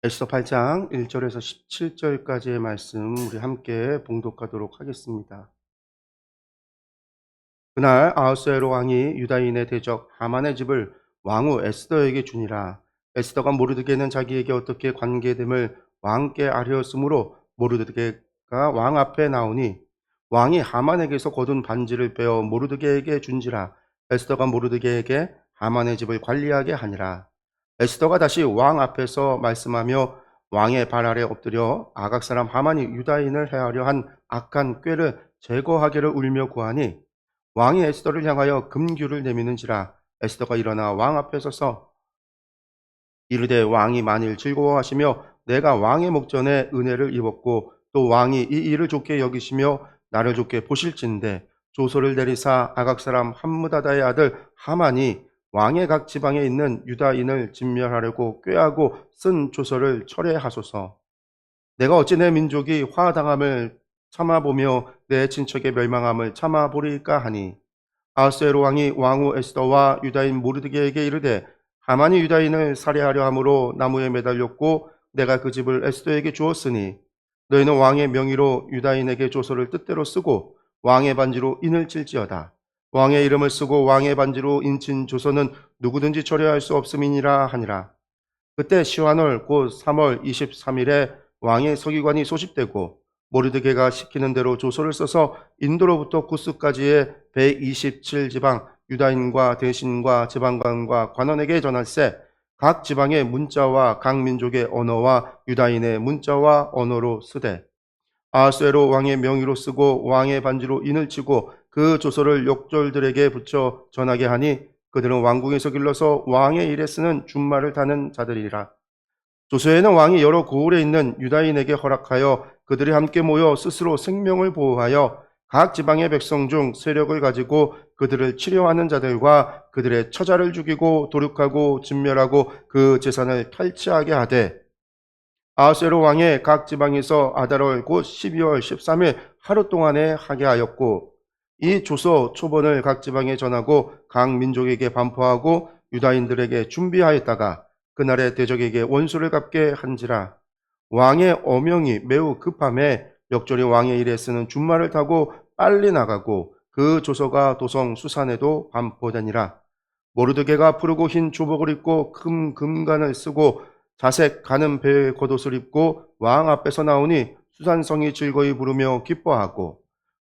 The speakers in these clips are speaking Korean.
에스더 8장 1절에서 17절까지의 말씀 우리 함께 봉독하도록 하겠습니다. 그날 아하스웨로 왕이 유다인의 대적 하만의 집을 왕후 에스더에게 주니라. 에스더가 모르드게는 자기에게 어떻게 관계됨을 왕께 아뢰었으므로 모르드게가 왕 앞에 나오니 왕이 하만에게서 거둔 반지를 빼어 모르드게에게 준지라. 에스더가 모르드게에게 하만의 집을 관리하게 하니라. 에스더가 다시 왕 앞에서 말씀하며 왕의 발 아래 엎드려 아각 사람 하만이 유다인을 해하려 한 악한 꾀를 제거하기를 울며 구하니 왕이 에스더를 향하여 금규를 내미는지라. 에스더가 일어나 왕 앞에 서서 이르되 왕이 만일 즐거워하시며 내가 왕의 목전에 은혜를 입었고 또 왕이 이 일을 좋게 여기시며 나를 좋게 보실진대 조서를 내리사 아각 사람 함므다다의 아들 하만이 왕의 각 지방에 있는 유다인을 진멸하려고 꾀하고 쓴 조서를 철회하소서. 내가 어찌 내 민족이 화당함을 참아보며 내 친척의 멸망함을 참아보리까 하니 아하스웨로 왕이 왕후 에스더와 유다인 모르드게에게 이르되 하만이 유다인을 살해하려 함으로 나무에 매달렸고 내가 그 집을 에스더에게 주었으니 너희는 왕의 명의로 유다인에게 조서를 뜻대로 쓰고 왕의 반지로 인을 칠지어다. 왕의 이름을 쓰고 왕의 반지로 인친 조서는 누구든지 철회할 수 없음이니라 하니라. 그때 시환월 곧 3월 23일에 왕의 서기관이 소집되고 모르드게가 시키는 대로 조서를 써서 인도로부터 구스까지의 127지방 유다인과 대신과 지방관과 관원에게 전할세 각 지방의 문자와 각 민족의 언어와 유다인의 문자와 언어로 쓰되 아하스웨로 왕의 명의로 쓰고 왕의 반지로 인을 치고 그 조서를 욕졸들에게 붙여 전하게 하니 그들은 왕궁에서 길러서 왕의 일에 쓰는 준말을 타는 자들이라. 조서에는 왕이 여러 고을에 있는 유다인에게 허락하여 그들이 함께 모여 스스로 생명을 보호하여 각 지방의 백성 중 세력을 가지고 그들을 치료하는 자들과 그들의 처자를 죽이고 도륙하고 진멸하고 그 재산을 탈취하게 하되 아하스웨로 왕의 각 지방에서 아달월 곧 12월 13일 하루 동안에 하게 하였고 이 조서 초본을 각 지방에 전하고 각 민족에게 반포하고 유다인들에게 준비하였다가 그날의 대적에게 원수를 갚게 한지라. 왕의 어명이 매우 급함에 역절이 왕의 일에 쓰는 준말을 타고 빨리 나가고 그 조서가 도성 수산에도 반포되니라. 모르드게가 푸르고 흰 조복을 입고 큰 금관을 쓰고 자색 가는 배의 겉옷을 입고 왕 앞에서 나오니 수산성이 즐거이 부르며 기뻐하고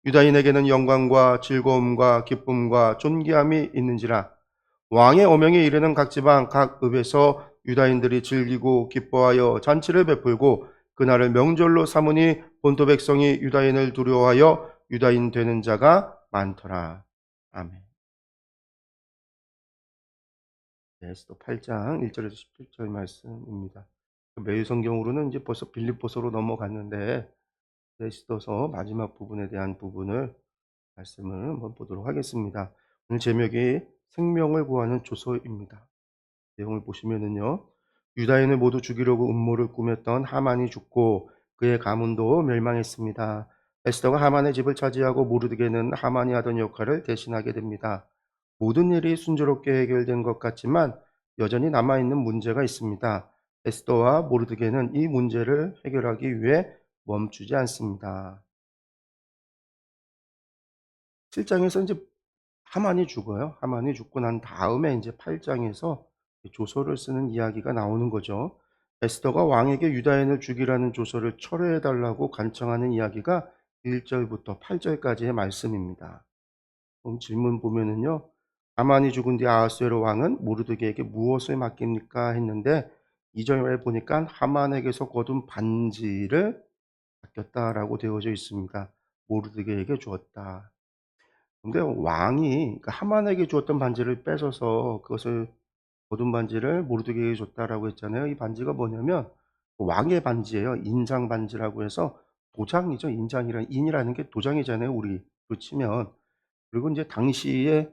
유다인에게는 영광과 즐거움과 기쁨과 존귀함이 있는지라. 왕의 오명에 이르는 각 지방 각 읍에서 유다인들이 즐기고 기뻐하여 잔치를 베풀고 그날을 명절로 삼으니 본토 백성이 유다인을 두려워하여 유다인 되는 자가 많더라. 아멘. 에스더 8장 1절에서 17절 말씀입니다. 매일 성경으로는 이제 벌써 빌립보서로 넘어갔는데 에스더서 마지막 부분에 대한 부분을 말씀을 한번 보도록 하겠습니다. 오늘 제목이 생명을 구하는 조서입니다. 내용을 보시면은요. 유다인을 모두 죽이려고 음모를 꾸몄던 하만이 죽고 그의 가문도 멸망했습니다. 에스더가 하만의 집을 차지하고 모르드게는 하만이 하던 역할을 대신하게 됩니다. 모든 일이 순조롭게 해결된 것 같지만 여전히 남아있는 문제가 있습니다. 에스더와 모르드게는 이 문제를 해결하기 위해 멈추지 않습니다. 7장에서 이제 하만이 죽어요. 하만이 죽고 난 다음에 이제 8장에서 조서를 쓰는 이야기가 나오는 거죠. 에스더가 왕에게 유다인을 죽이라는 조서를 철회해달라고 간청하는 이야기가 1절부터 8절까지의 말씀입니다. 그럼 질문 보면은요. 하만이 죽은 뒤 아하스웨로 왕은 모르드게에게 무엇을 맡깁니까? 했는데 2절에 보니까 하만에게서 거둔 반지를 맡겼다라고 되어져 있습니다. 모르드게에게 주었다. 근데 왕이 그러니까 하만에게 주었던 반지를 뺏어서 그것을 거둔 반지를 모르드게에게 줬다라고 했잖아요. 이 반지가 뭐냐면 왕의 반지예요. 인장 반지라고 해서 도장이죠. 인이라는 게 도장이잖아요. 우리로 치면. 그리고 이제 당시에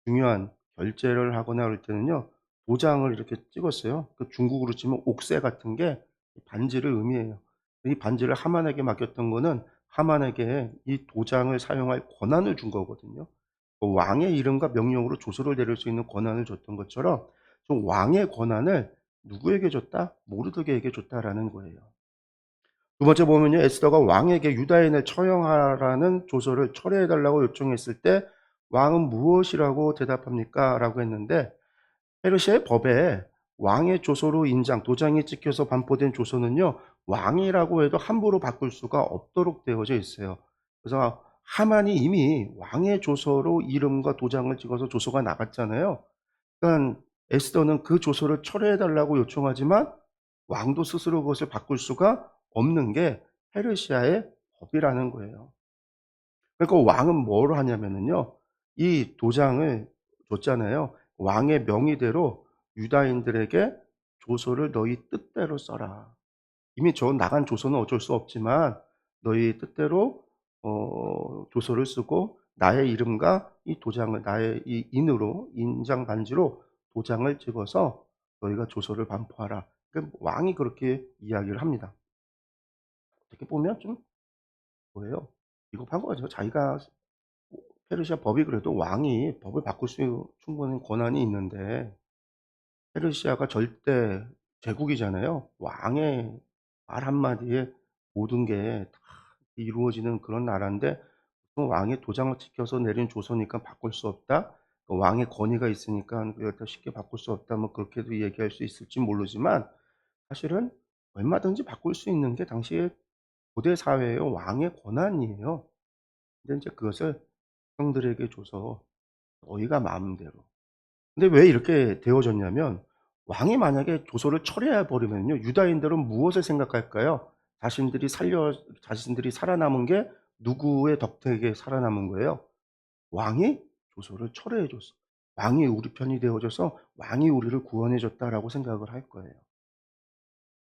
중요한 결제를 하거나 그럴 때는요. 도장을 이렇게 찍었어요. 그 중국으로 치면 옥새 같은 게 반지를 의미해요. 이 반지를 하만에게 맡겼던 거는 하만에게 이 도장을 사용할 권한을 준 거거든요. 그 왕의 이름과 명령으로 조서를 내릴 수 있는 권한을 줬던 것처럼 좀 왕의 권한을 누구에게 줬다? 모르드게에게 줬다라는 거예요. 두 번째 보면요. 에스더가 왕에게 유다인을 처형하라는 조서를 철회해 달라고 요청했을 때 왕은 무엇이라고 대답합니까? 라고 했는데 페르시아의 법에 왕의 조서로 인장, 도장이 찍혀서 반포된 조서는요. 왕이라고 해도 함부로 바꿀 수가 없도록 되어져 있어요. 그래서 하만이 이미 왕의 조서로 이름과 도장을 찍어서 조서가 나갔잖아요. 그러니까 에스더는 그 조서를 철회해 달라고 요청하지만 왕도 스스로 그것을 바꿀 수가 없는 게 페르시아의 법이라는 거예요. 그러니까 왕은 뭘 하냐면은요. 이 도장을 줬잖아요. 왕의 명의대로 유다인들에게 조서를 너희 뜻대로 써라. 이미 저 나간 조서는 어쩔 수 없지만 너희 뜻대로 조서를 쓰고 나의 이름과 이 도장을 나의 이 인으로 인장 반지로 도장을 찍어서 너희가 조서를 반포하라. 왕이 그렇게 이야기를 합니다. 어떻게 보면 좀 뭐예요? 비겁한 거죠. 자기가 페르시아 법이 그래도 왕이 법을 바꿀 수 충분한 권한이 있는데 페르시아가 절대 제국이잖아요. 왕의 말 한마디에 모든 게 다 이루어지는 그런 나라인데 왕의 도장을 찍혀서 내린 조서니까 바꿀 수 없다. 왕의 권위가 있으니까 그걸 더 쉽게 바꿀 수 없다. 뭐 그렇게도 얘기할 수 있을지 모르지만 사실은 얼마든지 바꿀 수 있는 게 당시의 고대 사회의 왕의 권한이에요. 근데 이제 그것을 백성들에게 줘서 너희가 마음대로. 근데 왜 이렇게 되어졌냐면 왕이 만약에 조서를 철회해 버리면요. 유다인들은 무엇을 생각할까요? 자신들이 살아남은 게 누구의 덕택에 살아남은 거예요? 왕이 조서를 철회해 줬어. 왕이 우리 편이 되어 줘서 왕이 우리를 구원해 줬다라고 생각을 할 거예요.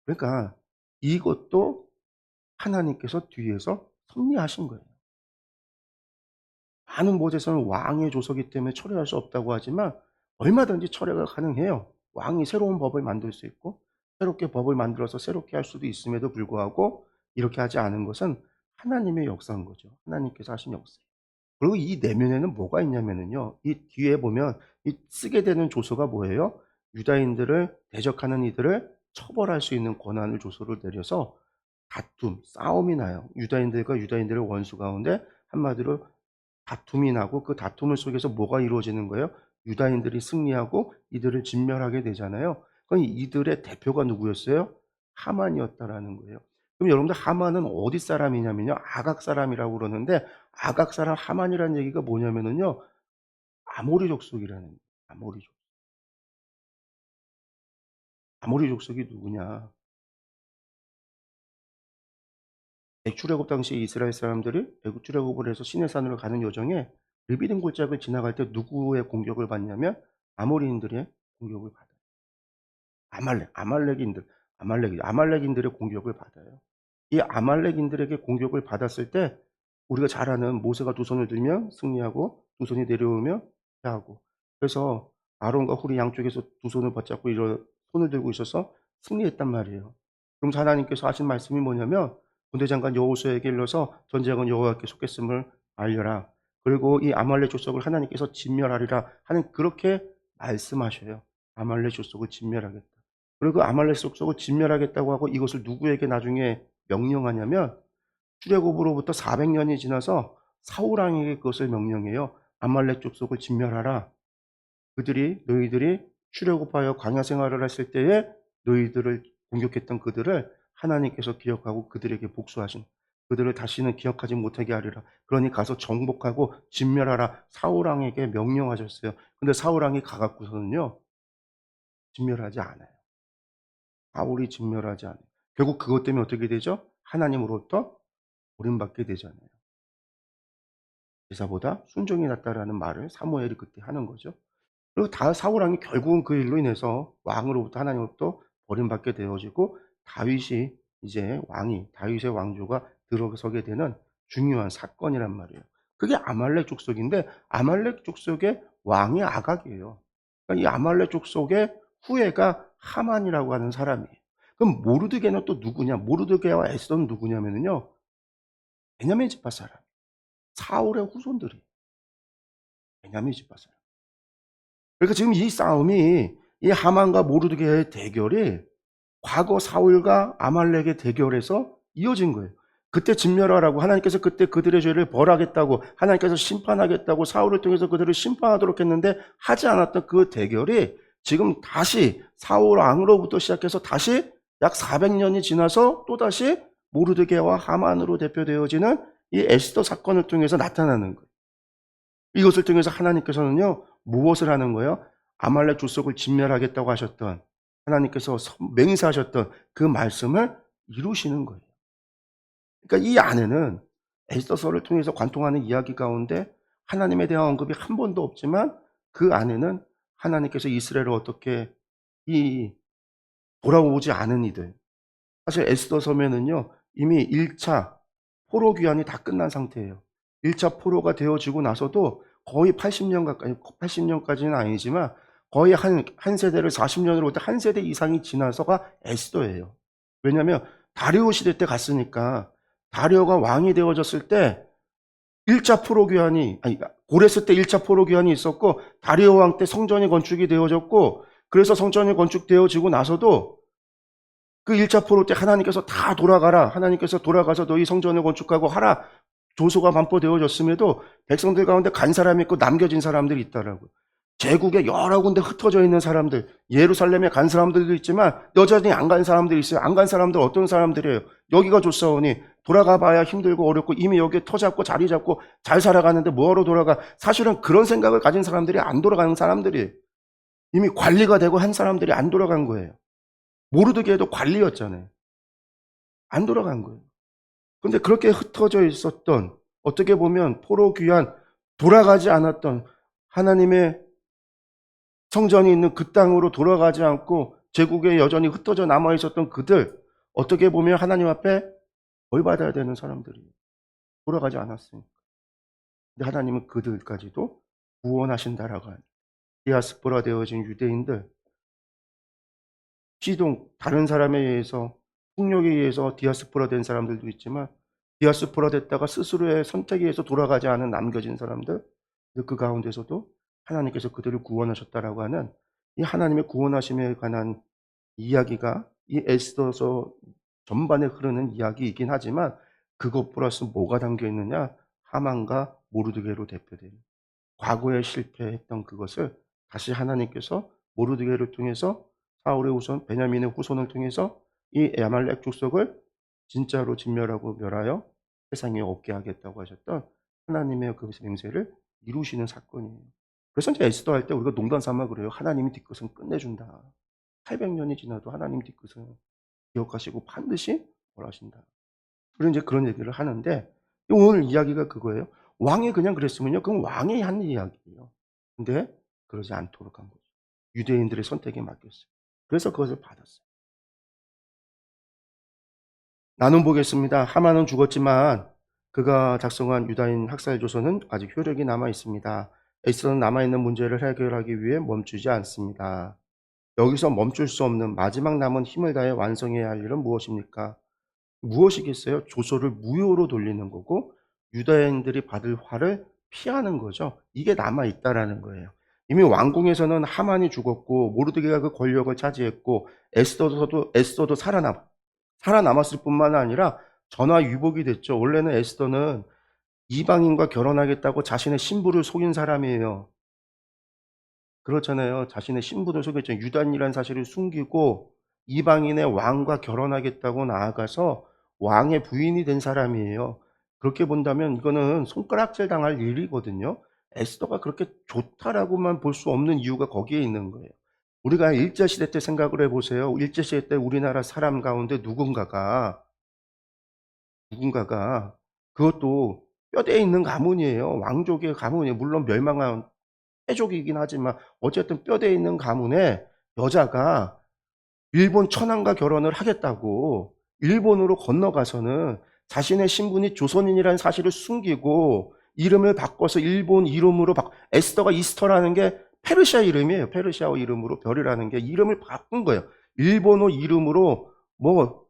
그러니까 이것도 하나님께서 뒤에서 섭리하신 거예요. 많은 곳에서는 왕의 조서기 때문에 철회할 수 없다고 하지만 얼마든지 철회가 가능해요. 왕이 새로운 법을 만들 수 있고 새롭게 법을 만들어서 새롭게 할 수도 있음에도 불구하고 이렇게 하지 않은 것은 하나님의 역사인 거죠. 하나님께서 하신 역사. 그리고 이 내면에는 뭐가 있냐면은요. 이 뒤에 보면 이 쓰게 되는 조서가 뭐예요? 유다인들을 대적하는 이들을 처벌할 수 있는 권한을 조서를 내려서 다툼, 싸움이 나요. 유다인들과 유다인들의 원수 가운데 한마디로 다툼이 나고 그 다툼을 속에서 뭐가 이루어지는 거예요? 유다인들이 승리하고 이들을 진멸하게 되잖아요. 그럼 이들의 대표가 누구였어요? 하만이었다라는 거예요. 그럼 여러분들 하만은 어디 사람이냐면요. 아각 사람이라고 그러는데 아각 사람 하만이라는 얘기가 뭐냐면은요. 아모리 족속이라는 거예요. 아모리 족. 아모리 족속이 누구냐? 애출애굽 당시 이스라엘 사람들이 애굽 출애굽을 해서 시내산으로 가는 여정에 르비딤 골짜기를 지나갈 때 누구의 공격을 받냐면 아모리인들의 공격을 받아요. 아말렉인들의 공격을 받아요. 이 아말렉인들에게 공격을 받았을 때 우리가 잘 아는 모세가 두 손을 들면 승리하고 두 손이 내려오면 패하고 그래서 아론과 훌이 양쪽에서 두 손을 붙잡고 손을 들고 있어서 승리했단 말이에요. 그럼 하나님께서 하신 말씀이 뭐냐면 군대장관 여호수아에게 일러서 전쟁은 여호와께 속했음을 알려라. 그리고 이 아말렉 족속을 하나님께서 진멸하리라 하는 그렇게 말씀하셔요. 아말렉 족속을 진멸하겠다. 그리고 그 아말렉 족속을 진멸하겠다고 하고 이것을 누구에게 나중에 명령하냐면 출애굽으로부터 400년이 지나서 사울 왕에게 그것을 명령해요. 아말렉 족속을 진멸하라. 너희들이 출애굽하여 광야 생활을 했을 때에 너희들을 공격했던 그들을 하나님께서 기억하고 그들에게 복수하신 그들을 다시는 기억하지 못하게 하리라. 그러니 가서 정복하고 진멸하라. 사울 왕에게 명령하셨어요. 근데 사울 왕이 가갖고서는요. 진멸하지 않아요. 사울이 진멸하지 않아요. 결국 그것 때문에 어떻게 되죠? 하나님으로부터 버림받게 되잖아요. 제사보다 순종이 낫다라는 말을 사무엘이 그때 하는 거죠. 그리고 사울 왕이 결국은 그 일로 인해서 왕으로부터 하나님으로부터 버림받게 되어지고 다윗이 이제 다윗의 왕조가 들어서게 되는 중요한 사건이란 말이에요. 그게 아말렉 족속인데 아말렉 족속의 왕이 아각이에요. 그러니까 이 아말렉 족속의 후예가 하만이라고 하는 사람이에요. 그럼 모르드게는 또 누구냐? 모르드게와 에스더는 누구냐면요. 베냐민 지파 사람. 사울의 후손들이 베냐민 지파 사람. 그러니까 지금 이 싸움이 이 하만과 모르드게의 대결이 과거 사울과 아말렉의 대결에서 이어진 거예요. 그때 진멸하라고 하나님께서 그때 그들의 죄를 벌하겠다고 하나님께서 심판하겠다고 사울을 통해서 그들을 심판하도록 했는데 하지 않았던 그 대결이 지금 다시 사울 왕으로부터 시작해서 다시 약 400년이 지나서 또다시 모르드게와 하만으로 대표되어지는 이 에스더 사건을 통해서 나타나는 거예요. 이것을 통해서 하나님께서는요, 무엇을 하는 거예요? 아말렉 족속을 진멸하겠다고 하셨던 하나님께서 맹세하셨던 그 말씀을 이루시는 거예요. 그러니까 이 안에는 에스더서를 통해서 관통하는 이야기 가운데 하나님에 대한 언급이 한 번도 없지만 그 안에는 하나님께서 이스라엘을 어떻게 이 돌아오지 않은 이들, 사실 에스더서면은요 이미 1차 포로 귀환이 다 끝난 상태예요. 1차 포로가 되어지고 나서도 거의 80년 가까이, 80년까지는 아니지만 거의 한 세대를 40년으로 한 세대 이상이 지나서가 에스더예요. 왜냐하면 다리오 시대 때 갔으니까 다리오가 왕이 되어졌을 때 1차 포로 귀환이, 아니, 고레스 때 1차 포로 귀환이 있었고 다리오 왕 때 성전이 건축이 되어졌고 그래서 성전이 건축되어지고 나서도 그 1차 포로 때 하나님께서 다 돌아가라. 하나님께서 돌아가서 너희 성전을 건축하고 하라. 조소가 반포되어졌음에도 백성들 가운데 간 사람이 있고 남겨진 사람들이 있다라고요. 제국에 여러 군데 흩어져 있는 사람들, 예루살렘에 간 사람들도 있지만 여전히 안 간 사람들이 있어요. 안 간 사람들 어떤 사람들이에요? 여기가 좋사오니 돌아가 봐야 힘들고 어렵고 이미 여기에 터 잡고 자리 잡고 잘 살아가는데 뭐하러 돌아가? 사실은 그런 생각을 가진 사람들이 안 돌아가는 사람들이에요. 이미 관리가 되고 한 사람들이 안 돌아간 거예요. 모르드게도 관리였잖아요. 안 돌아간 거예요. 근데 그렇게 흩어져 있었던, 어떻게 보면 포로 귀환, 돌아가지 않았던 하나님의 성전이 있는 그 땅으로 돌아가지 않고 제국에 여전히 흩어져 남아 있었던 그들, 어떻게 보면 하나님 앞에 벌 받아야 되는 사람들이에요. 돌아가지 않았으니까. 근데 하나님은 그들까지도 구원하신다라고 하는, 디아스포라 되어진 유대인들, 시동, 다른 사람에 의해서, 폭력에 의해서 디아스포라 된 사람들도 있지만 디아스포라 됐다가 스스로의 선택에 의해서 돌아가지 않은 남겨진 사람들, 그 가운데서도 하나님께서 그들을 구원하셨다라고 하는 이 하나님의 구원하심에 관한 이야기가 이 에스더서 전반에 흐르는 이야기이긴 하지만 그것 플러스 뭐가 담겨 있느냐? 하만과 모르드게로 대표된 과거에 실패했던 그것을 다시 하나님께서 모르드게를 통해서 사울의 후손 베냐민의 후손을 통해서 이 아말렉 족속을 진짜로 진멸하고 멸하여 세상에 없게 하겠다고 하셨던 하나님의 그 맹세를 이루시는 사건이에요. 그래서 이제 에스더 할 때 우리가 농담 삼아 그래요. 하나님이 뒤끝은 끝내준다. 800년이 지나도 하나님 뒤끝은 기억하시고 반드시 벌하신다. 그런 이제 그런 얘기를 하는데 오늘 이야기가 그거예요. 왕이 그냥 그랬으면요. 그건 왕이 한 이야기예요. 근데 그러지 않도록 한 거죠. 유대인들의 선택에 맡겼어요. 그래서 그것을 받았어요. 나눔 보겠습니다. 하만은 죽었지만 그가 작성한 유다인 학살 조서는 아직 효력이 남아 있습니다. 에스더는 남아있는 문제를 해결하기 위해 멈추지 않습니다. 여기서 멈출 수 없는 마지막 남은 힘을 다해 완성해야 할 일은 무엇입니까? 무엇이겠어요? 조소를 무효로 돌리는 거고 유다인들이 받을 화를 피하는 거죠. 이게 남아있다라는 거예요. 이미 왕궁에서는 하만이 죽었고 모르드게가 그 권력을 차지했고 에스더도 살아남았을 뿐만 아니라 전화 위복이 됐죠. 원래는 에스더는 이방인과 결혼하겠다고 자신의 신부를 속인 사람이에요. 그렇잖아요. 자신의 신부를 속였죠. 유단이라는 사실을 숨기고 이방인의 왕과 결혼하겠다고 나아가서 왕의 부인이 된 사람이에요. 그렇게 본다면 이거는 손가락질 당할 일이거든요. 에스더가 그렇게 좋다라고만 볼 수 없는 이유가 거기에 있는 거예요. 우리가 일제시대 때 생각을 해보세요. 일제시대 때 우리나라 사람 가운데 누군가가 그것도 뼈대에 있는 가문이에요. 왕족의 가문이에요. 물론 멸망한 해족이긴 하지만 어쨌든 뼈대에 있는 가문에 여자가 일본 천황과 결혼을 하겠다고 일본으로 건너가서는 자신의 신분이 조선인이라는 사실을 숨기고 이름을 바꿔서 일본 이름으로 에스더가 이스터라는 게 페르시아 이름이에요. 페르시아어 이름으로 별이라는 게 이름을 바꾼 거예요. 일본어 이름으로 뭐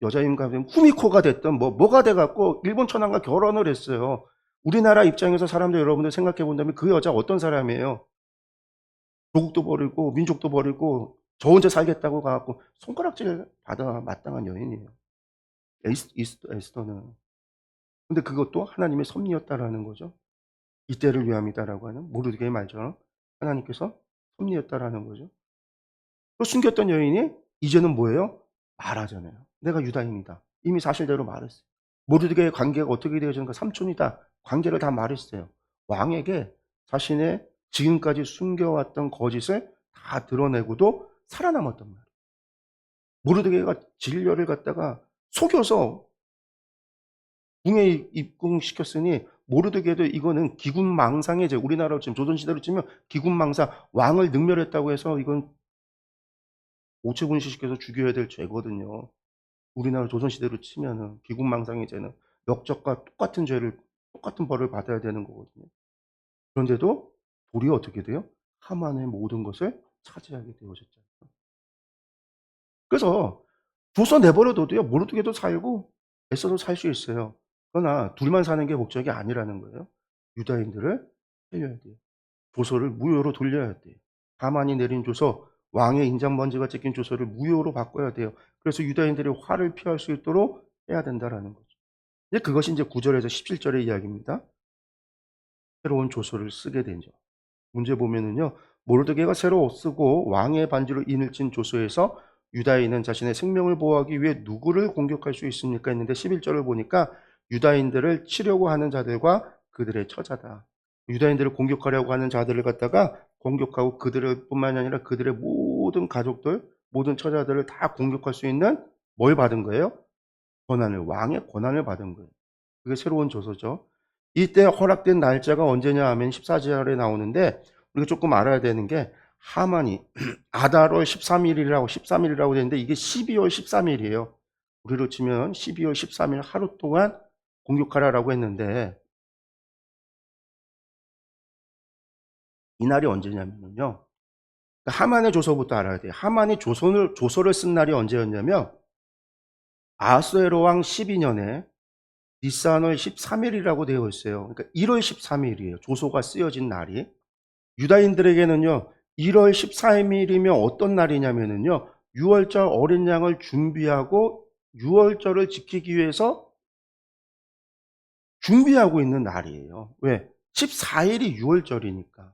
여자인가 후미코가 됐든 뭐가 돼갖고 일본 천황과 결혼을 했어요. 우리나라 입장에서 사람들 여러분들 생각해 본다면 그 여자 어떤 사람이에요? 조국도 버리고 민족도 버리고 저 혼자 살겠다고 가갖고 손가락질 받아 마땅한 여인이에요. 에스더는. 근데 그것도 하나님의 섭리였다라는 거죠. 이때를 위함이다라고 하는 모르드게의 말처럼 하나님께서 섭리였다라는 거죠. 또 숨겼던 여인이 이제는 뭐예요? 말하잖아요. 내가 유다인이다. 이미 사실대로 말했어요. 모르드게의 관계가 어떻게 되어지는가? 삼촌이다. 관계를 다 말했어요. 왕에게 자신의 지금까지 숨겨왔던 거짓을 다 드러내고도 살아남았단 말이에요. 모르드게가 진료를 갖다가 속여서 궁에 입궁시켰으니 모르드게도 이거는 기군망상의 죄, 우리나라로 지금 조선시대로 치면 기군망상, 왕을 능멸했다고 해서 이건 오체분시시켜서 죽여야 될 죄거든요. 우리나라 조선시대로 치면은 기군망상의 죄는 역적과 똑같은 죄를 똑같은 벌을 받아야 되는 거거든요. 그런데도 도리어 어떻게 돼요? 하만의 모든 것을 차지하게 되어졌잖아요. 그래서 조서 내버려둬도요, 모르드게도 살고 에서도 살 수 있어요. 그러나 둘만 사는 게 목적이 아니라는 거예요. 유다인들을 살려야 돼요. 조서를 무효로 돌려야 돼요. 하만이 내린 조서, 왕의 인장번지가 찍힌 조서를 무효로 바꿔야 돼요. 그래서 유다인들이 화를 피할 수 있도록 해야 된다라는 거죠. 이제 그것이 이제 9절에서 17절의 이야기입니다. 새로운 조서를 쓰게 된 점. 문제 보면은요, 모르드게가 새로 쓰고 왕의 반지로 인을 친 조서에서 유다인은 자신의 생명을 보호하기 위해 누구를 공격할 수 있습니까? 했는데 11절을 보니까 유다인들을 치려고 하는 자들과 그들의 처자다. 유다인들을 공격하려고 하는 자들을 갖다가 공격하고 그들을 뿐만이 아니라 그들의 모든 가족들, 모든 처자들을 다 공격할 수 있는 뭘 받은 거예요? 권한을, 왕의 권한을 받은 거예요. 그게 새로운 조서죠. 이때 허락된 날짜가 언제냐 하면 14절에 나오는데 우리가 조금 알아야 되는 게 하만이 아달월 13일이라고 되는데 이게 12월 13일이에요. 우리로 치면 12월 13일 하루 동안 공격하라라고 했는데 이 날이 언제냐면요. 하만의 조서부터 알아야 돼요. 하만이 조서를 쓴 날이 언제였냐면 아수에로 왕 12년에 니산월 13일이라고 되어 있어요. 그러니까 1월 13일이에요. 조서가 쓰여진 날이. 유다인들에게는요, 1월 13일이면 어떤 날이냐면요, 6월절 어린 양을 준비하고 6월절을 지키기 위해서 준비하고 있는 날이에요. 왜? 14일이 6월절이니까.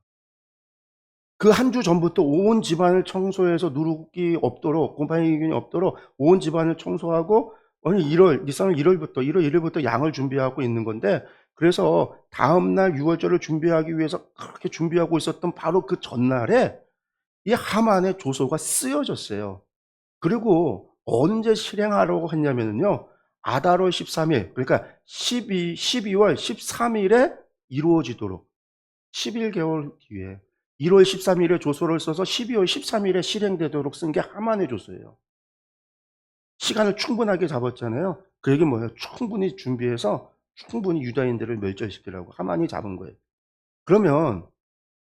그 한 주 전부터 온 집안을 청소해서 누룩이 없도록, 곰팡이균이 없도록 온 집안을 청소하고, 아니, 니산월 1월부터, 1월 1일부터 양을 준비하고 있는 건데, 그래서 다음날 6월절을 준비하기 위해서 그렇게 준비하고 있었던 바로 그 전날에 이 하만의 조서가 쓰여졌어요. 그리고 언제 실행하라고 했냐면요. 아달월 13일, 그러니까 12월 13일에 이루어지도록 11개월 뒤에 1월 13일에 조서를 써서 12월 13일에 실행되도록 쓴 게 하만의 조서예요. 시간을 충분하게 잡았잖아요. 그 얘기는 뭐예요? 충분히 준비해서 충분히 유다인들을 멸절시키라고 하만이 잡은 거예요. 그러면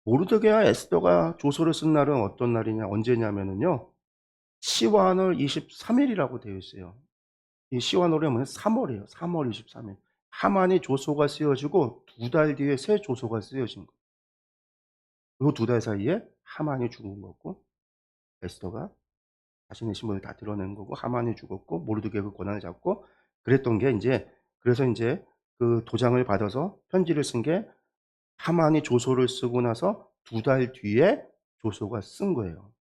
모르드게와 에스더가 조서를 쓴 날은 어떤 날이냐, 언제냐면은요, 시완월 23일이라고 되어 있어요. 이 시완월이 뭐예요? 3월이에요. 3월 23일. 하만이 조서가 쓰여지고 2달 뒤에 새 조서가 쓰여진 거예요. 그리고 2달 사이에 하만이 죽은 거고, 에스더가 자신의 신분을 다 드러낸 거고, 하만이 죽었고, 모르드게가 그 권한을 잡고, 그랬던 게 이제, 그래서 이제 그 도장을 받아서 편지를 쓴 게 하만이 조서를 쓰고 나서 2달 뒤에 조서가 쓴 거예요.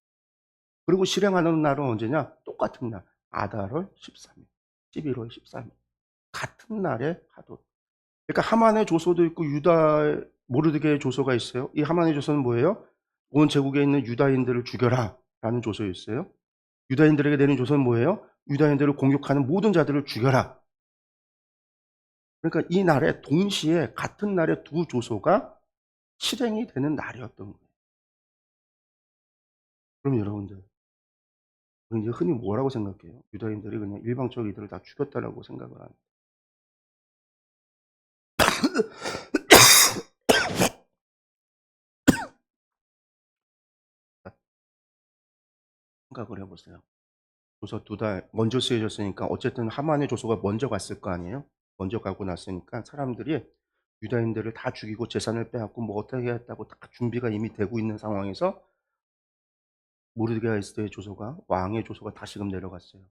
그리고 실행하는 날은 언제냐? 똑같은 날. 아달월 13일. 11월 13일. 같은 날에 하도. 그러니까 하만의 조서도 있고 모르드게의 조서가 있어요. 이 하만의 조서는 뭐예요? 온 제국에 있는 유다인들을 죽여라 라는 조서였어요. 유다인들에게 내린 조서는 뭐예요? 유다인들을 공격하는 모든 자들을 죽여라. 그러니까 이 날에 동시에 같은 날에 두 조서가 실행이 되는 날이었던 거예요. 그럼 여러분들 이제 흔히 뭐라고 생각해요? 유다인들이 그냥 일방적으로 이들을 다 죽였다라고 생각을 하는 생각을 해보세요. 조서 2달 먼저 쓰여졌으니까 어쨌든 하만의 조서가 먼저 갔을 거 아니에요? 먼저 가고 났으니까 사람들이 유다인들을 다 죽이고 재산을 빼앗고 뭐 어떻게 했다고 다 준비가 이미 되고 있는 상황에서 모르드게와 에스더의 조서가 왕의 조서가 다시금 내려갔어요.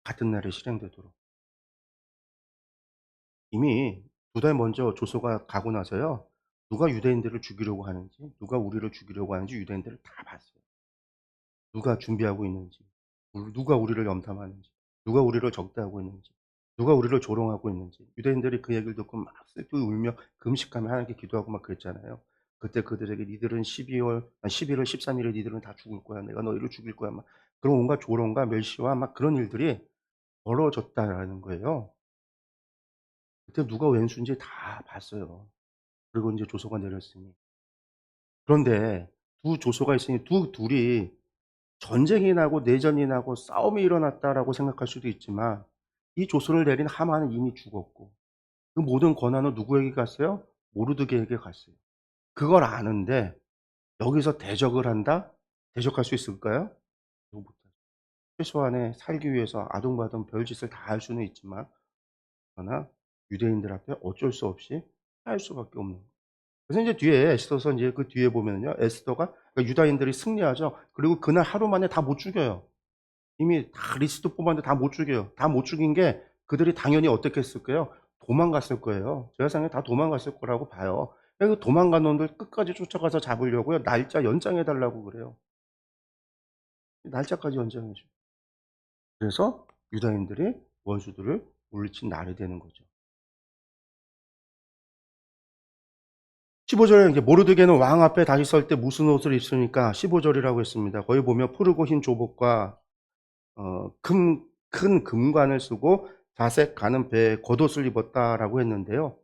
같은 날에 실행되도록. 이미 2달 먼저 조서가 가고 나서요. 누가 유대인들을 죽이려고 하는지, 누가 우리를 죽이려고 하는지 유대인들을 다 봤어요. 누가 준비하고 있는지, 누가 우리를 염탐하는지, 누가 우리를 적대하고 있는지, 누가 우리를 조롱하고 있는지. 유대인들이 그 얘기를 듣고 막 슬피 울며 금식하며 하나님께 기도하고 막 그랬잖아요. 그때 그들에게 니들은 11월 13일에 니들은 다 죽을 거야. 내가 너희를 죽일 거야. 막 그런 온갖 조롱과 멸시와 막 그런 일들이 벌어졌다라는 거예요. 그때 누가 왼수인지 다 봤어요. 그리고 이제 조서가 내렸으니. 그런데 두 조서가 있으니 둘이 전쟁이 나고 내전이 나고 싸움이 일어났다라고 생각할 수도 있지만 이 조서를 내린 하만은 이미 죽었고 그 모든 권한은 누구에게 갔어요? 모르드게에게 갔어요. 그걸 아는데 여기서 대적을 한다? 대적할 수 있을까요? 못하죠. 최소한의 살기 위해서 아둥바둥 별짓을 다 할 수는 있지만 그러나 유대인들 앞에 어쩔 수 없이 할 수밖에 없는 거예요. 그래서 이제 뒤에 에스더서 이제 그 뒤에 보면요. 에스더가 그러니까 유다인들이 승리하죠. 그리고 그날 하루 만에 다 못 죽여요. 이미 다 리스트 뽑았는데 다 못 죽여요. 다 못 죽인 게 그들이 당연히 어떻게 했을까요? 도망갔을 거예요. 제가 생각에 다 도망갔을 거라고 봐요. 그래서 도망간 놈들 끝까지 쫓아가서 잡으려고요. 날짜 연장해 달라고 그래요. 날짜까지 연장해 줘요. 그래서 유다인들이 원수들을 물리친 날이 되는 거죠. 15절에 이제 모르드게는 왕 앞에 다시 설 때 무슨 옷을 입습니까? 15절이라고 했습니다. 거기 보면 푸르고 흰 조복과 큰 금관을 쓰고 자색 가는 배에 겉옷을 입었다라고 했는데요.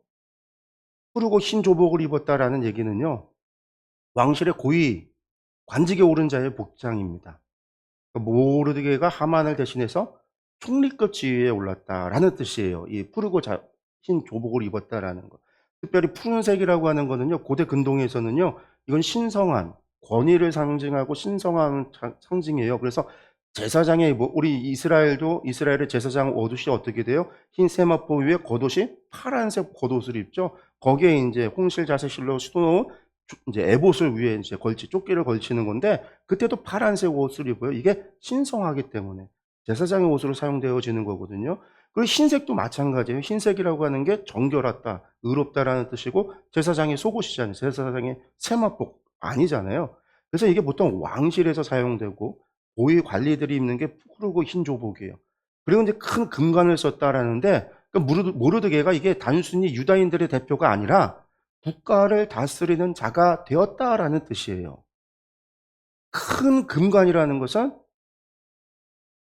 푸르고 흰 조복을 입었다라는 얘기는요. 왕실의 고위 관직에 오른 자의 복장입니다. 모르드게가 하만을 대신해서 총리급 지위에 올랐다라는 뜻이에요. 이 푸르고 흰 조복을 입었다라는 거. 특별히 푸른색이라고 하는 거는요. 고대 근동에서는요. 이건 신성한 권위를 상징하고 신성한 상징이에요. 그래서 제사장의 우리 이스라엘의 제사장 옷이 어떻게 돼요? 흰 세마포 위에 겉옷이 파란색 겉옷을 입죠. 거기에 이제 홍실 자색실로 수놓은 이제 에봇을 위에 이제 조끼를 걸치는 건데 그때도 파란색 옷을 입어요. 이게 신성하기 때문에 제사장의 옷으로 사용되어지는 거거든요. 그리고 흰색도 마찬가지예요. 흰색이라고 하는 게 정결하다, 의롭다라는 뜻이고 제사장의 속옷이잖아요. 제사장의 세마복 아니잖아요. 그래서 이게 보통 왕실에서 사용되고 고위 관리들이 입는 게 푸르고 흰 조복이에요. 그리고 이제 큰 금관을 썼다라는데 모르드게가 이게 단순히 유다인들의 대표가 아니라 국가를 다스리는 자가 되었다라는 뜻이에요. 큰 금관이라는 것은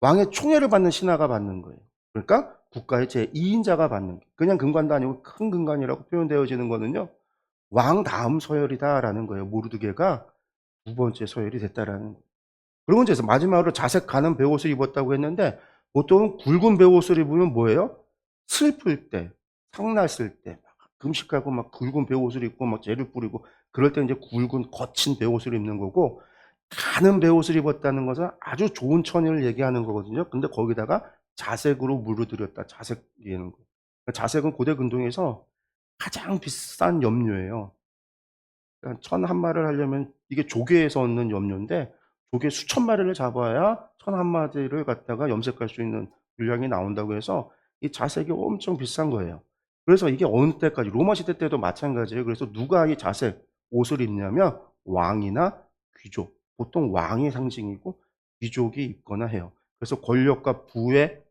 왕의 총애를 받는 신하가 받는 거예요. 그러니까 국가의 제2인자가 받는 거예요. 그냥 금관도 아니고 큰 금관이라고 표현되어지는 거는요. 왕 다음 서열이다라는 거예요. 모르드게가 두 번째 서열이 됐다라는 거예요. 그리고 이제 마지막으로 자색 가는 베옷을 입었다고 했는데 보통은 굵은 베옷을 입으면 뭐예요? 슬플 때, 상났을 때, 금식하고 막 굵은 베옷을 입고 막 재를 뿌리고 그럴 때 이제 굵은 거친 베옷을 입는 거고 가는 베옷을 입었다는 것은 아주 좋은 처녀를 얘기하는 거거든요. 근데 거기다가 자색으로 물어들였다. 자색이라는 거. 자색은 고대 근동에서 가장 비싼 염료예요. 그러니까 천 한 마리를 하려면 이게 조개에서 얻는 염료인데 조개 수천 마리를 잡아야 천 한 마리를 갖다가 염색할 수 있는 분량이 나온다고 해서 이 자색이 엄청 비싼 거예요. 그래서 이게 어느 때까지 로마 시대 때도 마찬가지예요. 그래서 누가 이 자색 옷을 입냐면 왕이나 귀족, 보통 왕의 상징이고 귀족이 입거나 해요. 그래서 권력과 부의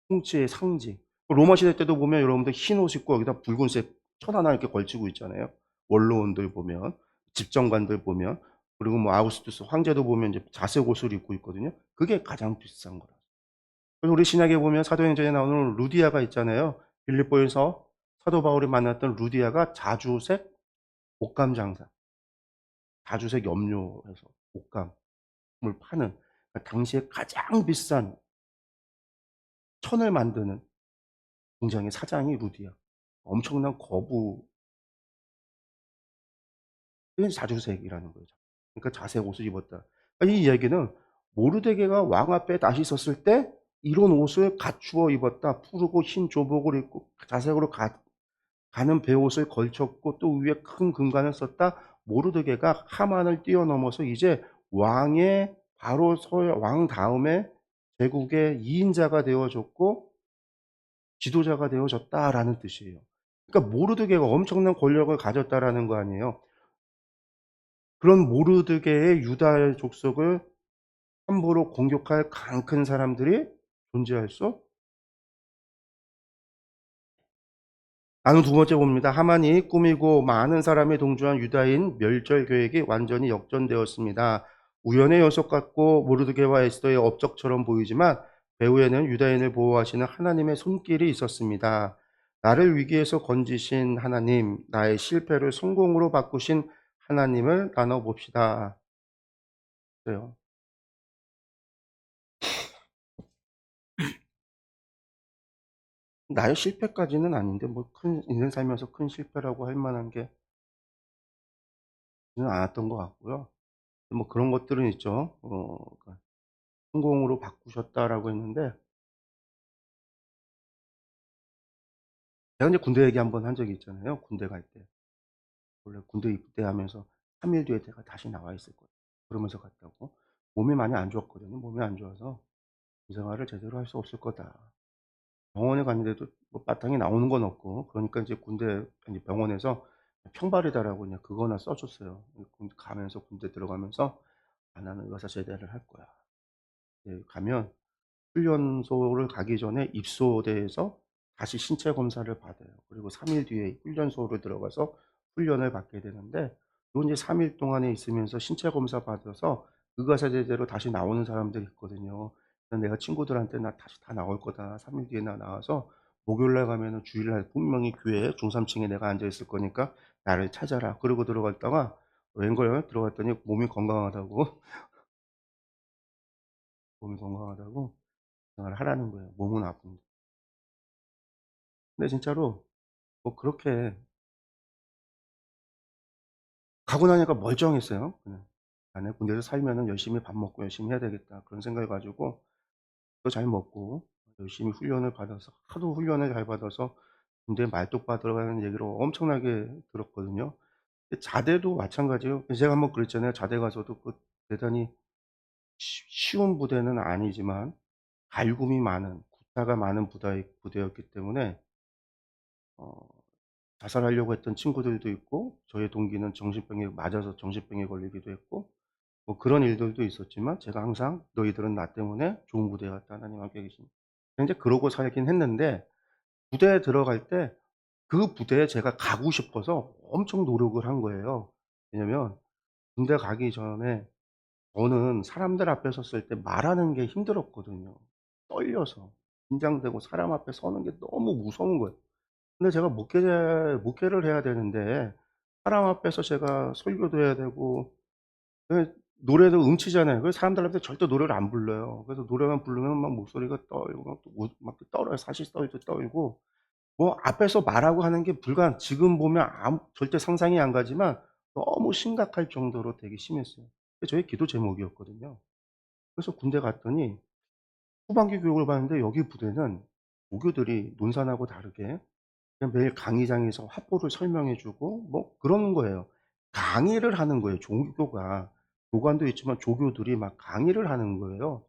통치의 상징. 로마 시대 때도 보면 여러분들 흰 옷 입고 여기다 붉은색 천 하나 이렇게 걸치고 있잖아요. 원로원들 보면, 집정관들 보면, 그리고 뭐 아우구스투스 황제도 보면 이제 자색 옷을 입고 있거든요. 그게 가장 비싼 거라. 그래서 우리 신약에 보면 사도행전에 나오는 루디아가 있잖아요. 빌립보에서 사도 바울이 만났던 루디아가 자주색 옷감 장사, 자주색 염료해서 옷감을 파는 그러니까 당시에 가장 비싼 천을 만드는 공장의 사장이 루디아. 엄청난 거부 그게 자주색이라는 거죠. 그러니까 자색 옷을 입었다. 그러니까 이 이야기는 모르드게가 왕 앞에 다시 섰을 때 이런 옷을 갖추어 입었다. 푸르고 흰 조복을 입고 자색으로 가는 베옷을 걸쳤고 또 위에 큰 금관을 썼다. 모르드게가 하만을 뛰어넘어서 이제 왕의 바로 왕 다음에 제국의 2인자가 되어줬고 지도자가 되어졌다라는 뜻이에요. 그러니까 모르드게가 엄청난 권력을 가졌다라는 거 아니에요. 그런 모르드게의 유다 족속을 함부로 공격할 강 큰 사람들이 존재할 수? 나는 두 번째 봅니다. 하만이 꾸미고 많은 사람이 동조한 유다인 멸절 계획이 완전히 역전되었습니다. 우연의 요소 같고 모르드게와 에스더의 업적처럼 보이지만 배후에는 유다인을 보호하시는 하나님의 손길이 있었습니다. 나를 위기에서 건지신 하나님, 나의 실패를 성공으로 바꾸신 하나님을 나눠봅시다. 그래요. 나의 실패까지는 아닌데 뭐 큰 인생 살면서 큰 실패라고 할 만한 게는 않았던 것 같고요. 뭐 그런 것들은 있죠. 그러니까 성공으로 바꾸셨다라고 했는데 제가 이제 군대 얘기 한번 한 적이 있잖아요. 군대 갈 때. 원래 군대 입대하면서 3일 뒤에 제가 다시 나와 있을 거예요. 그러면서 갔다고. 몸이 많이 안 좋았거든요. 몸이 안 좋아서 군 생활을 제대로 할 수 없을 거다. 병원에 갔는데도 뭐 마땅히 나오는 건 없고 그러니까 이제 군대 아니 병원에서 평발이다라고 그냥 그거나 써줬어요. 가면서 군대 들어가면서 아, 나는 의사 제대를 할 거야. 예, 가면 훈련소를 가기 전에 입소대에서 다시 신체 검사를 받아요. 그리고 3일 뒤에 훈련소로 들어가서 훈련을 받게 되는데 요 이제 3일 동안에 있으면서 신체 검사 받아서 의과사 제대로 다시 나오는 사람들이 있거든요. 그래서 내가 친구들한테 나 다시 다 나올 거다. 3일 뒤에 나 나와서 목요일 날 가면은 주일 날 분명히 교회 중삼층에 내가 앉아 있을 거니까 나를 찾아라. 그러고 들어갔다가 웬걸 들어갔더니 몸이 건강하다고 몸이 건강하다고 생각을 하라는 거예요. 몸은 아픈데. 근데 진짜로 뭐 그렇게 가고 나니까 멀쩡했어요. 그냥 안에 군대에서 살면은 열심히 밥 먹고 열심히 해야 되겠다 그런 생각을 가지고 또 잘 먹고 열심히 훈련을 받아서 하도 훈련을 잘 받아서 군대 말뚝 받으러가는 얘기를 엄청나게 들었거든요. 근데 자대도 마찬가지예요. 제가 한번 그랬잖아요. 자대 가서도 그 대단히 쉬운 부대는 아니지만 갈굼이 많은 구타가 많은 부대였기 때문에 어 자살하려고 했던 친구들도 있고 저의 동기는 정신병에 맞아서 정신병에 걸리기도 했고 뭐 그런 일들도 있었지만 제가 항상 "너희들은 나 때문에 좋은 부대 갔다. 하나님 함께 계십니다." 인제 그러고 살긴 했는데 부대에 들어갈 때 그 부대에 제가 가고 싶어서 엄청 노력을 한 거예요. 왜냐면 군대 가기 전에 저는 사람들 앞에 섰을 때 말하는 게 힘들었거든요. 떨려서. 긴장되고 사람 앞에 서는 게 너무 무서운 거예요. 근데 제가 목회를 해야 되는데 사람 앞에서 제가 설교도 해야 되고 예, 노래도 음치잖아요. 그래서 사람들 앞에서 절대 노래를 안 불러요. 그래서 노래만 부르면 막 목소리가 떨고 막 떨어요. 사시떨도 떨고 뭐 앞에서 말하고 하는 게 지금 보면 절대 상상이 안 가지만 너무 심각할 정도로 되게 심했어요. 그게 저의 기도 제목이었거든요. 그래서 군대 갔더니 후반기 교육을 받는데 여기 부대는 모교들이 논산하고 다르게 그냥 매일 강의장에서 화보를 설명해 주고 뭐 그런 거예요. 강의를 하는 거예요, 종교가. 교관도 있지만 조교들이 막 강의를 하는 거예요.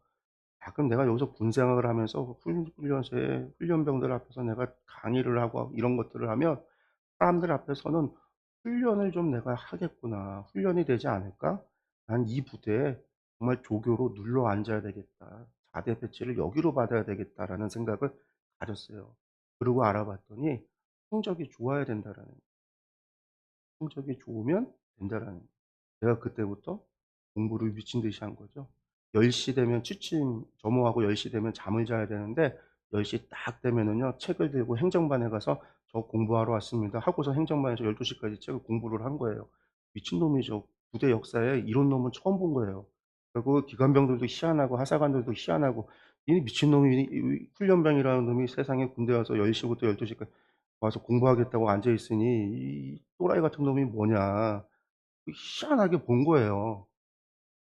아, 그럼 내가 여기서 군 생활을 하면서 훈련소에 훈련병들 앞에서 내가 강의를 하고 이런 것들을 하면 사람들 앞에서는 '훈련을 좀 내가 하겠구나. 훈련이 되지 않을까? 난 이 부대에 정말 조교로 눌러 앉아야 되겠다. 4대 배치를 여기로 받아야 되겠다.'라는 생각을 가졌어요. 그러고 알아봤더니 성적이 좋아야 된다라는 성적이 좋으면 된다라는 제가 그때부터 공부를 미친 듯이 한 거죠. 10시 되면 취침 점호하고 10시 되면 잠을 자야 되는데 10시 딱 되면은요 책을 들고 행정반에 가서 "저 공부하러 왔습니다." 하고서 행정반에서 12 시까지 책을 공부를 한 거예요. 미친놈이죠. 부대 역사에 이런 놈은 처음 본 거예요. 그리고 기관병들도 희한하고 하사관들도 희한하고 이 미친놈이 이 훈련병이라는 놈이 세상에 군대 와서 10 시부터 12 시까지 와서 공부하겠다고 앉아 있으니 이 또라이 같은 놈이 뭐냐. 희한하게 본 거예요.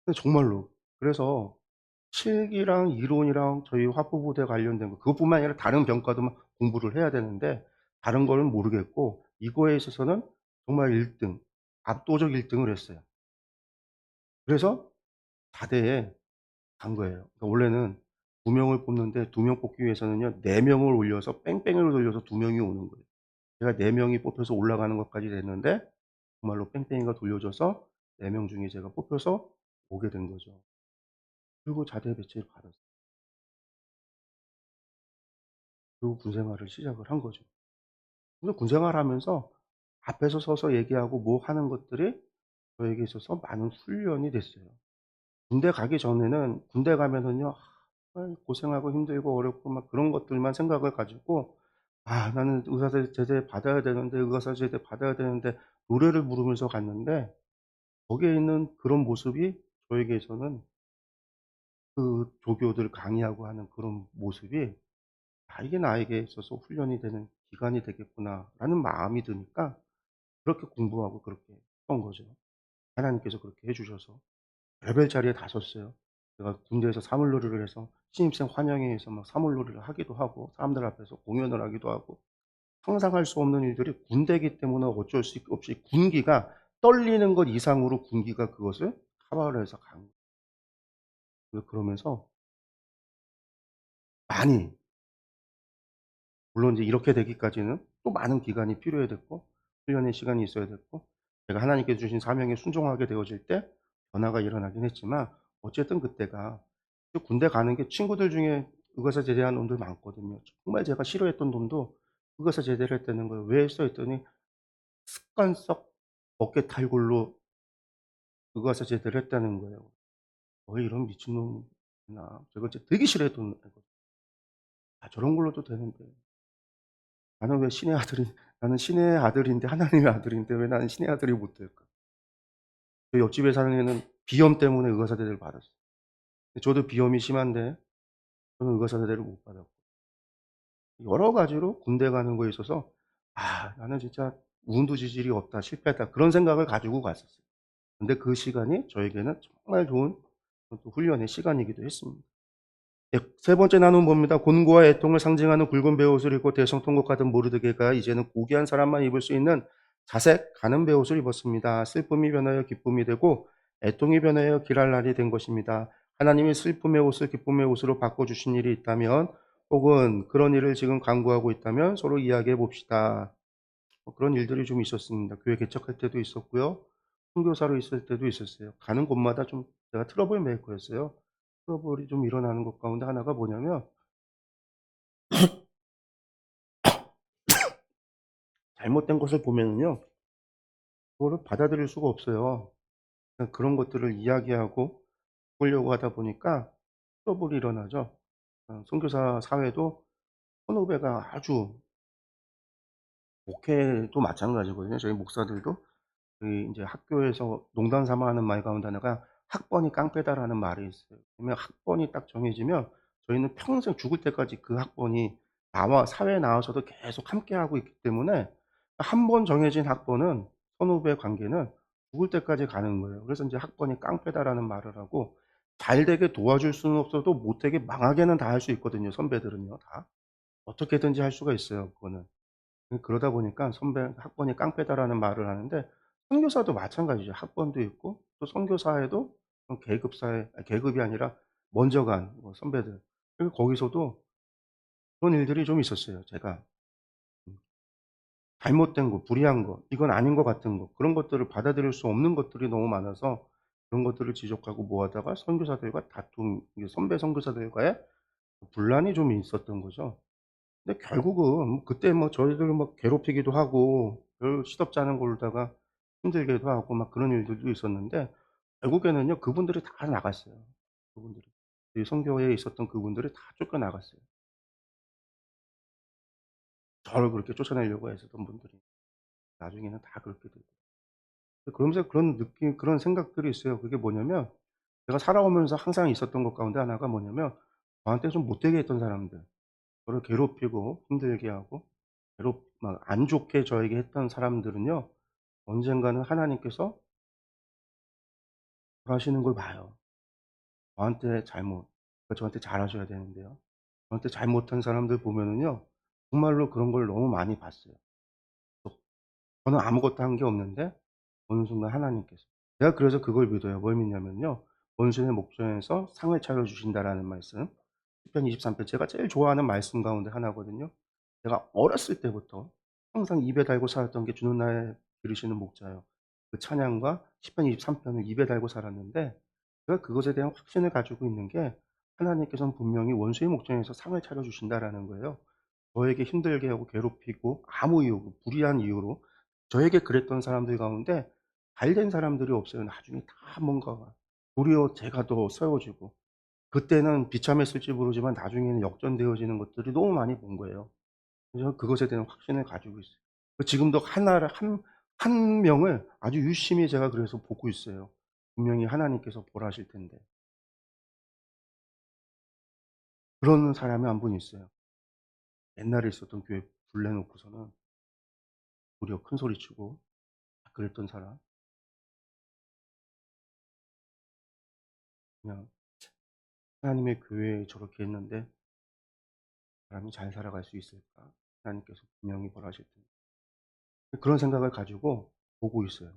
근데 정말로. 그래서 실기랑 이론이랑 저희 화포부대 관련된 거 그것뿐만 아니라 다른 병과도 막 공부를 해야 되는데 다른 거는 모르겠고 이거에 있어서는 정말 1 등, 압도적 1 등을 했어요. 그래서 4 대에 간 거예요. 그러니까 원래는 2명을 뽑는데 2명 뽑기 위해서는요 4명을 올려서 뺑뺑이를 돌려서 2명이 오는 거예요. 제가 4명이 뽑혀서 올라가는 것까지 됐는데 정말로 뺑뺑이가 돌려져서 4명 중에 제가 뽑혀서 오게 된 거죠. 그리고 자대 배치를 받았어요. 그리고 군 생활을 시작을 한 거죠. 근데 군 생활하면서 앞에서 서서 얘기하고 뭐 하는 것들이 저에게 있어서 많은 훈련이 됐어요. 군대 가기 전에는 군대 가면은요 고생하고 힘들고 어렵고 막 그런 것들만 생각을 가지고 '아 나는 의사 제대 받아야 되는데 의사 제대 받아야 되는데.' 노래를 부르면서 갔는데 거기에 있는 그런 모습이 저에게서는 그 조교들 강의하고 하는 그런 모습이 '아 이게 나에게 있어서 훈련이 되는 기간이 되겠구나.'라는 마음이 드니까 그렇게 공부하고 그렇게 했던 거죠. 하나님께서 그렇게 해 주셔서 별별 자리에 다 섰어요. 제가 군대에서 사물놀이를 해서 신입생 환영회에서 막 사물놀이를 하기도 하고 사람들 앞에서 공연을 하기도 하고 상상할 수 없는 일들이 군대이기 때문에 어쩔 수 없이 군기가 떨리는 것 이상으로 군기가 그것을 커버를 해서 간 거예요. 그러면서 많이 물론 이제 이렇게 되기까지는 또 많은 기간이 필요해야 됐고 훈련의 시간이 있어야 됐고 제가 하나님께서 주신 사명에 순종하게 되어질 때 변화가 일어나긴 했지만 어쨌든 그때가 또 군대 가는 게 친구들 중에 의과사 제대한 놈들 많거든요. 정말 제가 싫어했던 놈도 의과사 제대를 했다는 거예요. "왜 했어?" 했더니 습관성 어깨 탈골로 의과사 제대를 했다는 거예요. 이런 미친놈 있나. 제가 진짜 되게 싫어했던 애거든요. '아 저런 걸로도 되는데 나는 왜 신의 아들이 나는 신의 아들인데 하나님의 아들인데 왜 나는 신의 아들이 못 될까?' 그 옆집에 사는 애는 비염 때문에 의과사대를 받았어요. 근데 저도 비염이 심한데 저는 의과사대를 못 받았고 여러 가지로 군대 가는 거에 있어서 '아 나는 진짜 운도 지질이 없다. 실패했다.' 그런 생각을 가지고 갔었어요. 근데 그 시간이 저에게는 정말 좋은 또 훈련의 시간이기도 했습니다. 예, 세 번째 나눔은 봅니다. 곤고와 애통을 상징하는 굵은 베옷을 입고 대성통곡 하던 모르드게가 이제는 고귀한 사람만 입을 수 있는 자색 가는 베옷을 입었습니다. 슬픔이 변하여 기쁨이 되고 애통이 변하여 길할 날이 된 것입니다. 하나님이 슬픔의 옷을 기쁨의 옷으로 바꿔주신 일이 있다면 혹은 그런 일을 지금 강구하고 있다면 서로 이야기해 봅시다. 그런 일들이 좀 있었습니다. 교회 개척할 때도 있었고요. 선교사로 있을 때도 있었어요. 가는 곳마다 좀 제가 트러블 메이커였어요. 트러블이 좀 일어나는 것 가운데 하나가 뭐냐면 잘못된 것을 보면은요. 그거를 받아들일 수가 없어요. 그런 것들을 이야기하고 보려고 하다 보니까 트러블이 일어나죠. 선교사 사회도 선후배가 아주 목회도 마찬가지거든요. 저희 목사들도 그 인제 학교에서 농담 삼아 하는 말 가운데 하나가 "학번이 깡패다."라는 말이 있어요. 왜냐면 학번이 딱 정해지면 저희는 평생 죽을 때까지 그 학번이 나와 사회에 나와서도 계속 함께하고 있기 때문에 한 번 정해진 학번은 선후배 관계는 죽을 때까지 가는 거예요. 그래서 인제 "학번이 깡패다."라는 말을 하고 잘 되게 도와줄 수는 없어도 못 되게 망하게는 다 할 수 있거든요, 선배들은요 다. 어떻게든지 할 수가 있어요, 그거는. 그러다 보니까 선배 "학번이 깡패다."라는 말을 하는데 선교사도 마찬가지죠. 학번도 있고 또 선교사에도 계급사에 계급이 아니라 먼저 간 선배들. 그리고 거기서도 그런 일들이 좀 있었어요 제가. 음 잘못된 거, 불의한 거, 이건 아닌 것 같은 거 그런 것들을 받아들일 수 없는 것들이 너무 많아서 그런 것들을 지적하고 뭐 하다가 선교사들과 다툼 이게 선배 선교사들과의 분란이 좀 있었던 거죠. 근데 결국은 그때 저희들 괴롭히기도 하고 별 시덥지 않은 걸로다가 힘들게도 하고 막 그런 일들도 있었는데 결국에는요 그분들이 다 나갔어요. 그분들이. 이 선교회에 있었던 그분들이 다 쫓겨나갔어요. 저를 그렇게 쫓아내려고 했었던 분들이. 나중에는 다 그렇게 되고. 그러면서 그런 느낌 그런 생각들이 있어요. 그게 뭐냐면 제가 살아오면서 항상 있었던 것 가운데 하나가 뭐냐면 저한테 좀 못되게 했던 사람들. 저를 괴롭히고 힘들게 하고 막 안 좋게 저에게 했던 사람들은요. 언젠가는 하나님께서 하시는 걸 봐요. 저한테 저한테 잘하셔야 되는데요. 저한테 잘못한 사람들 보면은요. 정말로 그런 걸 너무 많이 봤어요. 또 저는 아무것도 한 게 없는데 어느 순간 하나님께서. 제가 그래서 그걸 믿어요. 뭘 믿냐면요. 원수의 목전에서 상을 차려 주신다라는 말씀. 시편 23편 제가 제일 좋아하는 말씀 가운데 하나거든요. 제가 어렸을 때부터 항상 입에 달고 살았던 게 주는 날 기르시는 목자요. 그 찬양과 시편 23편을 입에 달고 살았는데 제가 그것에 대한 확신을 가지고 있는 게 하나님께서는 분명히 원수의 목전에서 상을 차려 주신다라는 거예요. 저에게 힘들게 하고 괴롭히고 아무 이유, 불의한 이유로 저에게 그랬던 사람들 가운데 잘된 사람들이 없어요. 나중에 다 뭔가 도리어 제가 더 세워지고 그때는 비참했을지 모르지만 나중에는 역전되어지는 것들이 너무 많이 본 거예요. 그래서 그것에 대한 확신을 가지고 있어요. 지금도 하나를 한 명을 아주 유심히 제가 그래서 보고 있어요. 분명히 하나님께서 벌하실 텐데. 그런 사람이 한 분 있어요. 옛날에 있었던 교회 불러 놓고서는 도리어 큰 소리 치고 그랬던 사람. 그냥 하나님의 교회에 저렇게 했는데 사람이 잘 살아갈 수 있을까? 하나님께서 분명히 벌하실 텐데. 그런 생각을 가지고 보고 있어요.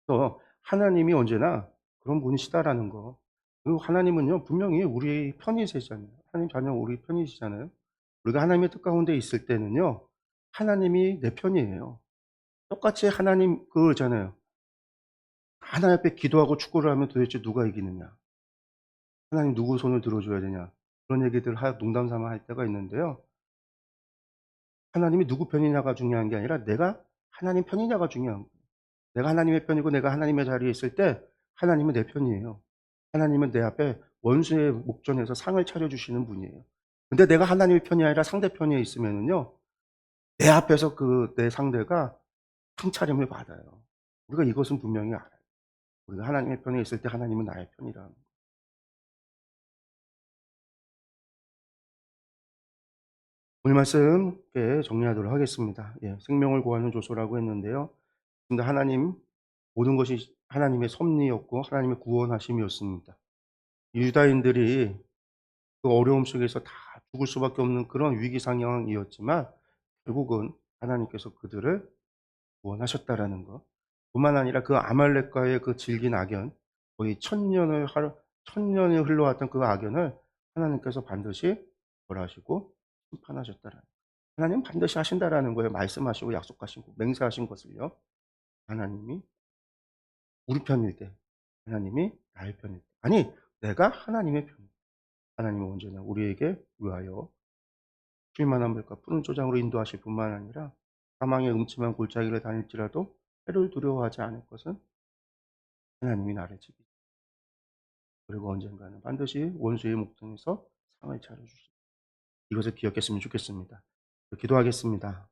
그래서 하나님이 언제나 그런 분이시다라는 거. 그리고 하나님은요, 분명히 우리 편이시잖아요. 하나님 자녀 우리 편이시잖아요. 우리가 하나님의 뜻 가운데 있을 때는요, 하나님이 내 편이에요. 똑같이 하나님 그거잖아요. 하나님 앞에 기도하고 축구를 하면 도대체 누가 이기느냐? 하나님 누구 손을 들어줘야 되냐? 그런 얘기들 농담 삼아 할 때가 있는데요. 하나님이 누구 편이냐가 중요한 게 아니라 내가 하나님 편이냐가 중요한 거예요. 내가 하나님의 편이고 내가 하나님의 자리에 있을 때 하나님은 내 편이에요. 하나님은 내 앞에 원수의 목전에서 상을 차려주시는 분이에요. 근데 내가 하나님의 편이 아니라 상대편에 있으면은요, 내 앞에서 내 상대가 상차림을 받아요. 우리가 이것은 분명히 알아요. 우리가 하나님의 편에 있을 때 하나님은 나의 편이라는 거. 오늘 말씀 정리하도록 하겠습니다. 예, 생명을 구하는 조소라고 했는데요. 근데 하나님, 모든 것이 하나님의 섭리였고 하나님의 구원하심이었습니다. 유다인들이 그 어려움 속에서 다 죽을 수밖에 없는 그런 위기 상황이었지만 결국은 하나님께서 그들을 구원하셨다라는 것. 뿐만 아니라 그 아말렉과의 그 질긴 악연, 거의 천년이 흘러왔던 그 악연을 하나님께서 반드시 벌하시고 심판하셨다라는 것. 하나님 반드시 하신다라는 거예요. 말씀하시고 약속하신 거, 맹세하신 것을요. 하나님이 우리 편일 때, 하나님이 나의 편일 때. 아니, 내가 하나님의 편일 때. 하나님은 언제나 우리에게 위하여 쉴만한 물과 푸른 초장으로 인도하실 뿐만 아니라 사망의 음침한 골짜기를 다닐지라도 해를 두려워하지 않을 것은 하나님이 나를 지키시. 그리고 언젠가는 반드시 원수의 목전에서 상을 차려주시. 이것을 기억했으면 좋겠습니다. 기도하겠습니다.